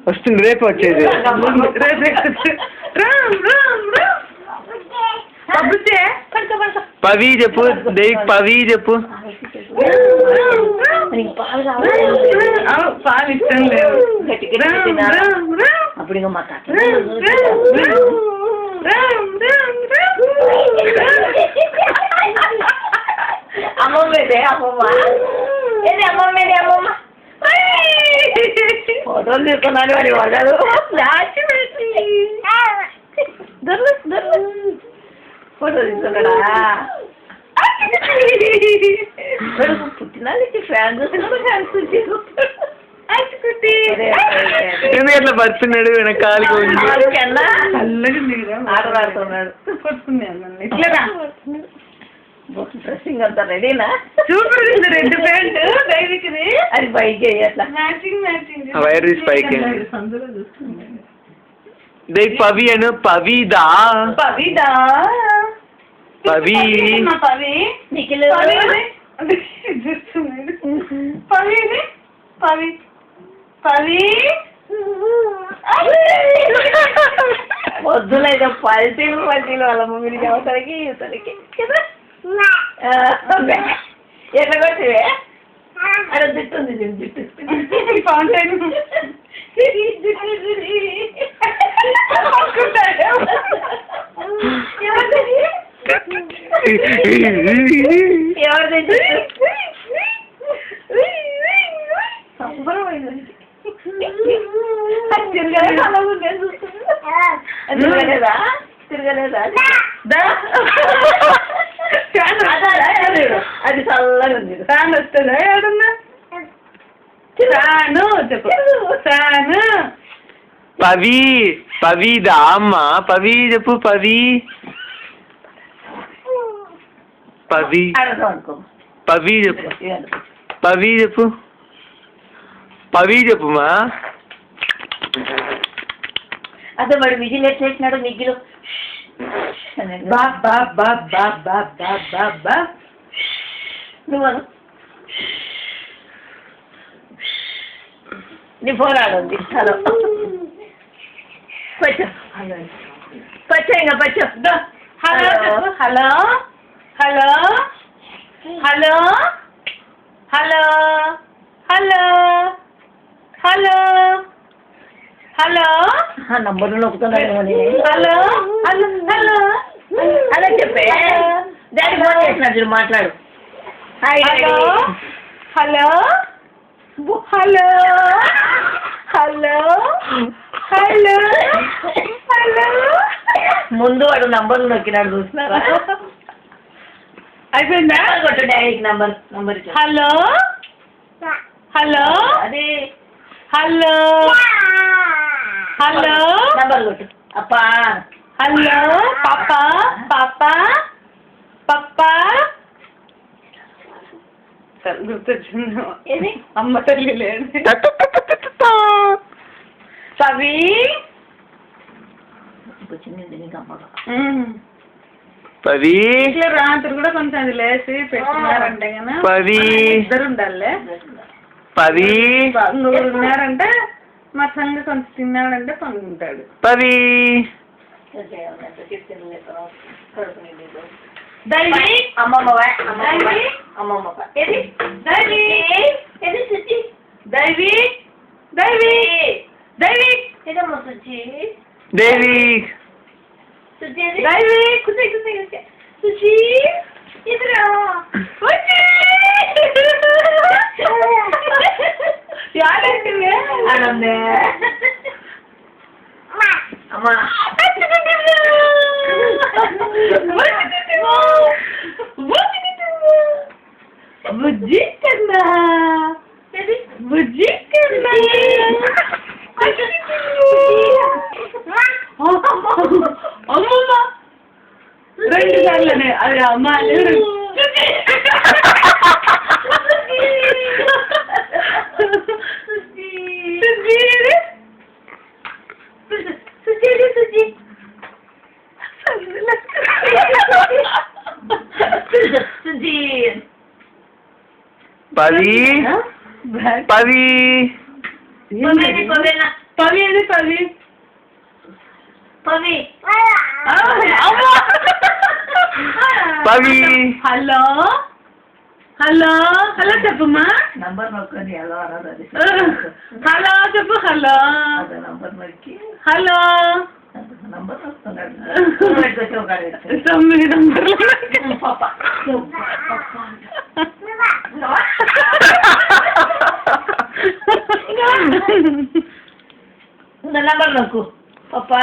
వస్తుంది రేపు వచ్చేది. పవి చెప్పు, దేవికి పవి చెప్పు. పాలు ఇష్టం లేదు అప్పుడు ఇంకా మా అమ్మమ్మేదే అమ్మమ్మ ఏది అమ్మమ్మేది అమ్మమ్మ ఫోటోలు తీసుకున్నాను వాడి వాడారు ఫోటో తీసుకున్నాడా పుట్టినాళ్ళకి ఫ్యాన్ చూసినప్పుడు ఫ్యాన్స్ ఎందుకు అట్లా పడుతున్నాడు వెనకాలకి ఆటలాడుతున్నాడు డ్రెస్సింగ్ అంతా రెడీనా సూపర్ ఉంది రెడ్ ప్యాంట్ డైరీకి అది బైక్ అట్లా మ్యాచింగ్ మ్యాచింగ్ వైర్ పైకి దేవి పవి అను పవిదా పవిదా పవి పవి నిఖిల్ పవి పవి పవి వద్దులైతే పల్టీలు వాళ్ళ మమ్మీని అవతలకి ఇవతలకి ఎట్లా కొట్టివే అక్కడ జుట్టు ఉంది జుట్టు ఫౌంటైన్ ఎవరిది తిరగలేదా తిరగలేదా అది చల్లగా ఉంది ఫ్యాన్ వస్తుందా ఏడన్నా ఫ్యాను చెప్పు ఫ్యాను పవి పవిదా అమ్మ పవి చెప్పు పవి పవి అనుకో పవి చెప్పు పవి చెప్పు పవి చెప్పుమా అసలు వాడు విజిల్ ఎట్లేసినాడు మిగ్గిలో బా బా బా బా బా బా బా బా నువ్వు నీ ఫోన్ ఆడుంది హలో పచ్చ ఇంకా పచ్చ hello hello hello hello hello hello hello hello నంబర్లు నొక్కుతున్నాడు హలో హలో హలో అదే చెప్పే డాడీ ఫోన్ చేసినాడు మాట్లాడు hello hello hello hello hello hello ముందు వాడు నంబర్లు నొక్కినాడు చూస్తున్నారా అయిపోయిందా కొట్టు డాడీకి నంబర్ హలో హలో అదే హలో హలో నంబర్ కొట్టు అప్పా హలో పాపా పాపా పాపా గుర్తొచ్చింది అమ్మ తల్లి లేదు పవి పవి ఇట్లా రాత్రి కూడా కొంచెం అది లేసి పెట్టుకున్నారంటే కదా పవి ఇద్దరు ఉండాలి పవి నూరు ఉన్నారంటే మా సంగ కొంచెం తిన్నాడంటే పనుకుంటాడు పవి దైవి అమ్మమ్మ అమ్మమ్మ ఏది దైవి ఏది సుచి దైవి దైవి దైవి ఏదమ్మా సుచి దేవి సుచి దైవి కుసే కుసే కుసే సుచి ఇదిరా వచ్చి యాడంటివే ఆనందే అమ్మా బుజ్జి కన్నా బుజ్జి కన్నా అమ్మమ్మ 2 సార్లనే అది అమ్మ సుజీత్ పవి పవి పవి ఏది Pavi Pavi Pavi hello hello hello చెప్పమ్మా నంబర్ నొక్కండి హలో అన్నది హలో చెప్పు హలో అదే నంబర్ నొక్కి హలో నంబర్ నొక్కుతున్నాడు 9 నంబర్లు నంబర్ నొక్కు పప్పా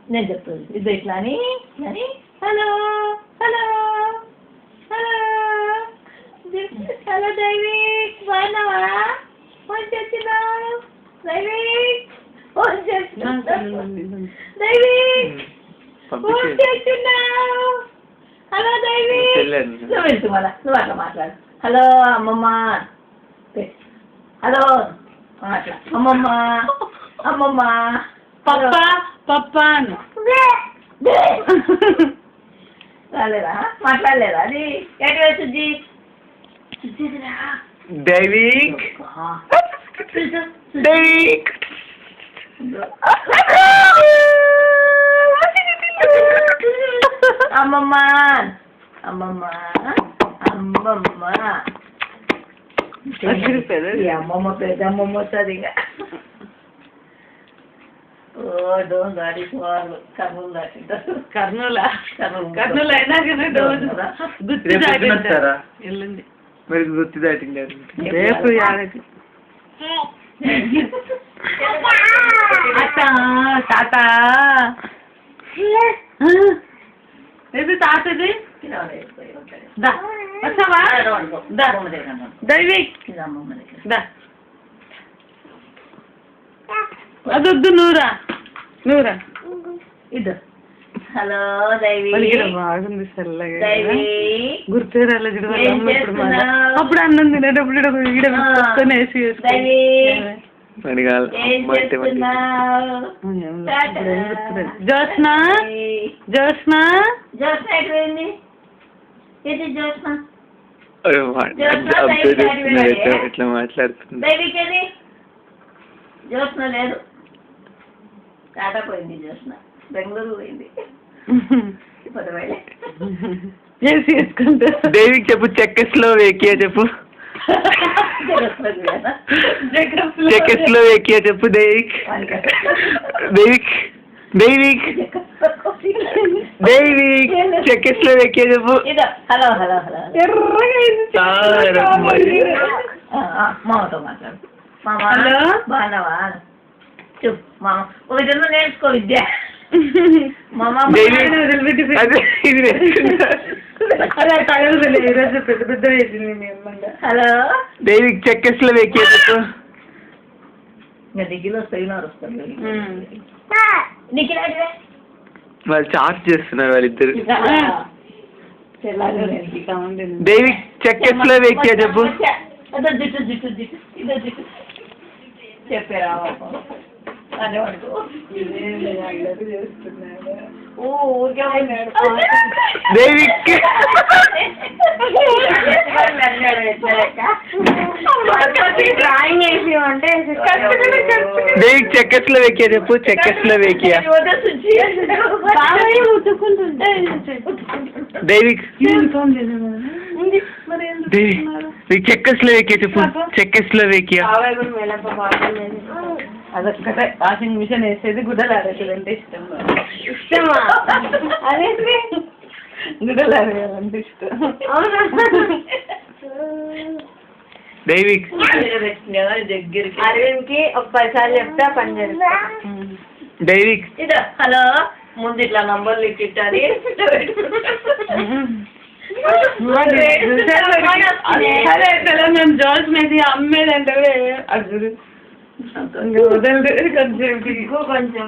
నేను చెప్తాను ఇది ఇట్లా అని hello hello hello hello Daivik బాగున్నావా ఫోన్ చేస్తున్నావు దైవిక్ ఫోన్ చేస్తున్నావు దైవిక్ ఫోన్ చేస్తున్నావు హలో దైవిక్ నువ్వు వెళ్తూ మళ్ళా నువ్వు అట్లా మాట్లాడు హలో అమ్మమ్మ హలో అట్లా అమ్మమ్మ అమ్మమ్మ పప్పా పప్పా అను రాలేదా మాట్లాడలేదా అది ఎక్కడ సుజీత్ దైవిక్ దైవిక్ అమ్మమ్మ అమ్మమ్మ అమ్మమ్మ ఈ అమ్మమ్మ పెద్ద అమ్మమ్మ వస్తుంది ఇంకా డోన్ దాడి కర్నూలు దాటి కర్నూలు అయినా కానీ రోజు గుర్తు వస్తారా వెళ్ళండి మరి గుర్తు దాటింది రేపు యాదకి తాత ఏది తాతది వస్తావా దైవిక్ అదొద్దు నూరా ఇది హలో దైవి బాగుంది చల్లగా దైవి గుర్తు రాలేదు అప్పుడు అన్నం తినేటప్పుడు వేసి దైవి జోష్నా జోష్నా జోష్న ఎక్కడైంది ఇది జోష్న ఎట్లా మాట్లాడుతుంది దైవికి ఏది జోష్న లేదు టాటా పోయింది జోష్న బెంగళూరు పోయింది దైవిక్ చెప్పు చెక్కస్లోవేకియా చెప్పు చెక్కస్లోవేకియా చెప్పు దైవిక్ దైవిక్ దైవిక్ దైవిక్ చెక్కస్లోవేకియా చెప్పు హలో హలో హలో మామతో మాట్లాడు మామ బాగున్నావా చెప్పు మామ ఒక జన్మ నేర్చుకో విద్య పెద్ద పెద్ద వేసింది హలో దైవిక్ చెక్కస్లోవేకియా చెప్పు ఇంకా దిగిలో సైనారు వస్తారు నీకు వాళ్ళు చార్జ్ చేస్తున్నారు వాళ్ళిద్దరు దైవిక్ చెక్కస్లోవేకియా చెప్పు జిట్టు జిట్టు జిట్టు ఇదో జిట్టు చెప్పారా అనే వాడుకో దైవిక్ డ్రాయింగ్ వేసి అంటే దైవిక్ చెక్కస్లోవేకియా చెప్పు చెక్కస్లోవేకియా దైవిక్ దైవిక్ చెక్కస్లోవేకియా చెప్పు చెక్కస్లోవేకియా అదొక్కటే వాషింగ్ మిషన్ వేసేది గుడ్డలు ఆడేది ఇష్టమా అదేంటి గుడ్డలు ఆడేయాలంటే ఇష్టం దైవిక్ దగ్గరికి అరవింద్కి ఒక 10 సార్లు చెప్తే పని చేస్తా దైవిక్ ఇదో హలో ముందు ఇట్లా నంబర్లు ఇట్టాలి మేము జోష్ మీద అమ్మేదంటే అసలు కొంచెం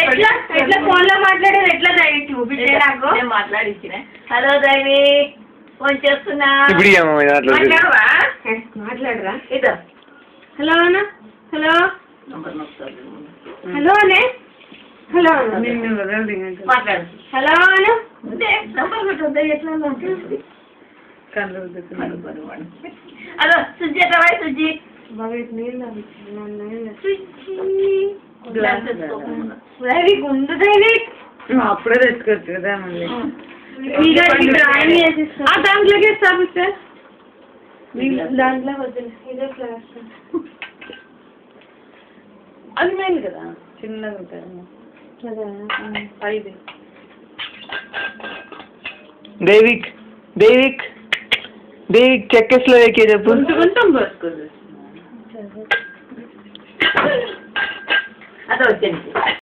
ఎట్లా ఫోన్ లో మాట్లాడేది ఎట్లా దైవిక్ చూపించే నాకు మాట్లాడించిన హలో దైవిక్ ఫోన్ చేస్తున్నా మాట్లాడరా ఇదో హలో అన్న హలో హలో అనే హలో నిన్ను వదలదు మాట్లాడు. హలో అను అంటే నంబర్ పెట్టొద్దా ఎట్లా ఉంటుంది? కళ్ళు అదో సుజ్జి ఎట్లా వాయి సుజ్జి బాగా నీళ్ళు సుజ్జి అప్పుడే తెచ్చుకోవచ్చు కదా మళ్ళీ డ్రాయింగ్ చేసిస్తా దాంట్లోకి స్థాపిస్తే దాంట్లో వద్దు ఇదే ఫ్లవర్స్ అది మెయిన్ కదా చిన్నగా ఉంటుంది ఐదు దేవిక్ దేవిక్ దేవిక్ చెక్కస్లోవేకియా చెప్పు. కొంచెం పోసుకోవచ్చు అదో వచ్చింది.